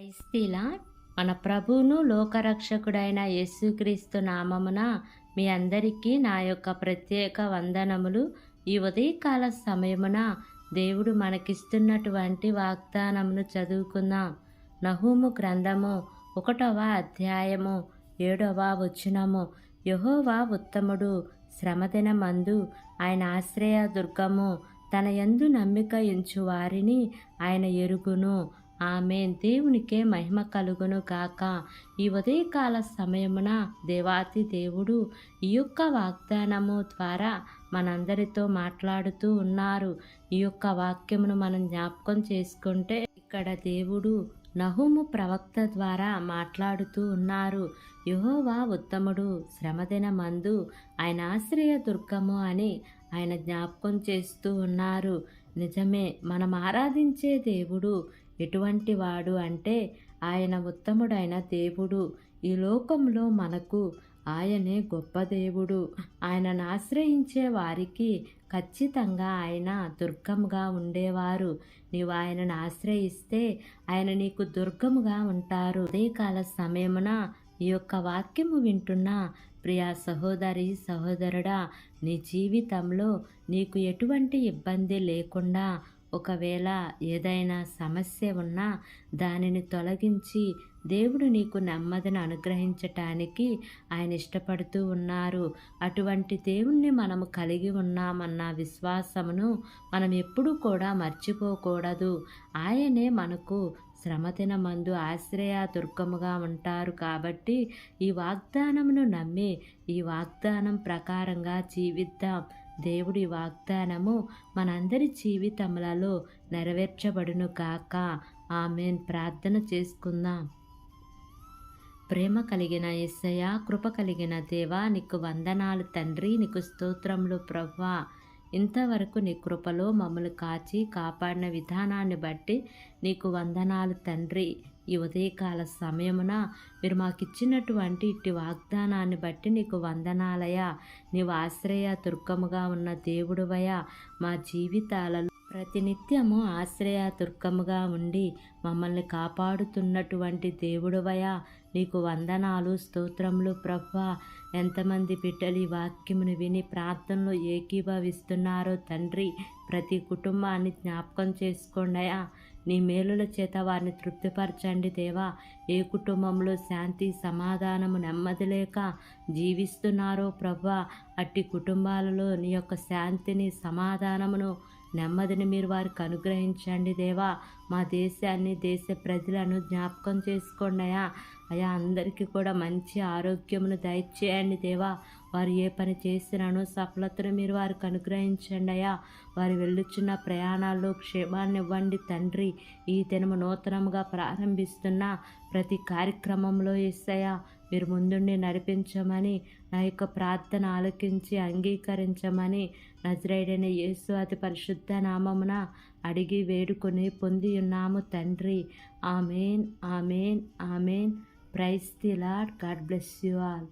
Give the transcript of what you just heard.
క్రైస్తీల మన ప్రభువును లోకరక్షకుడైన యేసుక్రీస్తు నామమున మీ అందరికీ నా యొక్క ప్రత్యేక వందనములు. ఈ ఉదయకాల సమయమున దేవుడు మనకిస్తున్నటువంటి వాగ్దానమును చదువుకుందాం. నహూము గ్రంథము 1వ అధ్యాయము 7వ వచనము. యెహోవా ఉత్తముడు, శ్రమదినమందు ఆయన ఆశ్రయ దుర్గము, తన యందు నమ్మిక ఉంచు వారిని ఆయన ఎరుగును. ఆమేన్. దేవునికే మహిమ కలుగును గాక. ఈ ఉదయకాల సమయమున దేవాతి దేవుడు ఈ యొక్క వాగ్దానము ద్వారా మనందరితో మాట్లాడుతూ ఉన్నారు. ఈ యొక్క వాక్యమును మనం జ్ఞాపకం చేసుకుంటే ఇక్కడ దేవుడు నహూము ప్రవక్త ద్వారా మాట్లాడుతూ ఉన్నారు. యెహోవా ఉత్తముడు, శ్రమదినమందు ఆయన ఆశ్రయ దుర్గము అని ఆయన జ్ఞాపకం చేస్తూ ఉన్నారు. నిజమే, మనం ఆరాధించే దేవుడు ఎటువంటి వాడు అంటే ఆయన ఉత్తముడైన దేవుడు. ఈ లోకంలో మనకు ఆయనే గొప్ప దేవుడు. ఆయనను ఆశ్రయించే వారికి ఖచ్చితంగా ఆయన దుర్గముగా ఉండేవారు. నీవు ఆయనను ఆశ్రయిస్తే ఆయన నీకు దుర్గముగా ఉంటారు. ఉదయకాల సమయమున ఈ యొక్క వాక్యము వింటున్న ప్రియా సహోదరి సహోదరుడా, నీ జీవితంలో నీకు ఎటువంటి ఇబ్బంది లేకుండా, ఒకవేళ ఏదైనా సమస్య ఉన్నా దానిని తొలగించి దేవుడు నీకు నెమ్మదిని అనుగ్రహించటానికి ఆయన ఇష్టపడుతూ ఉన్నారు. అటువంటి దేవుణ్ణి మనము కలిగి ఉన్నామన్న విశ్వాసమును మనం ఎప్పుడూ కూడా మర్చిపోకూడదు. ఆయనే మనకు శ్రమదినమందు ఆశ్రయ దుర్గముగా ఉంటారు. కాబట్టి ఈ వాగ్దానమును నమ్మి ఈ వాగ్దానం ప్రకారంగా జీవిద్దాం. దేవుడి వాగ్దానము మనందరి జీవితములలో నెరవేర్చబడును గాక. ఆమేన్. ప్రార్థన చేసుకుందాం. ప్రేమ కలిగిన యేసయ్యా, కృప కలిగిన దేవా, నీకు వందనాలు తండ్రి. నీకు స్తోత్రములు ప్రభువా. ఇంతవరకు నీ కృపలో మమ్మల్ని కాచి కాపాడిన విధానాన్ని బట్టి నీకు వందనాలు తండ్రి. ఈ ఉదయకాల సమయమున మీరు మాకు ఇచ్చినటువంటి ఇట్టి వాగ్దానాన్ని బట్టి నీకు వందనాలయా. నీవు ఆశ్రయ దుర్గముగా ఉన్న దేవుడువయా. మా జీవితాలలో ప్రతినిత్యము ఆశ్రయ దుర్గముగా ఉండి మమ్మల్ని కాపాడుతున్నటువంటి దేవుడువయా. నీకు వందనాలు స్తోత్రములు ప్రభువా. ఎంతమంది బిడ్డలు ఈ వాక్యమును విని ప్రార్థనలో ఏకీభవిస్తున్నారో తండ్రి, ప్రతి కుటుంబాన్ని జ్ఞాపకం చేసుకోండియా. నీ మేలుల చేత వారిని తృప్తిపరచండి దేవా. ఏ కుటుంబంలో శాంతి సమాధానము నెమ్మది లేక జీవిస్తున్నారో ప్రభువా, అట్టి కుటుంబాలలో నీ యొక్క శాంతిని సమాధానమును నెమ్మదిని మీరు వారికి అనుగ్రహించండి దేవా. మా దేశాన్ని దేశ ప్రజలను జ్ఞాపకం చేసుకోండియా. అయా, అందరికీ కూడా మంచి ఆరోగ్యమును దయచేయండి దేవా. వారు ఏ పని చేసినానో సఫలతను మీరు వారికి అనుగ్రహించండి అయ్యా. వారు వెళ్ళుచున్న ప్రయాణాల్లో క్షేమాన్ని ఇవ్వండి తండ్రి. ఈ దినము నూతనముగా ప్రారంభిస్తున్న ప్రతి కార్యక్రమంలో యేసయ్యా మీరు ముందుండి నడిపించమని, నా యొక్క ప్రార్థన ఆలకించి అంగీకరించమని నజరేయుడైన యేసు అతి పరిశుద్ధ నామమున అడిగి వేడుకొని పొంది ఉన్నాము తండ్రి. Amen, amen, amen. Praise the lord. God bless you all.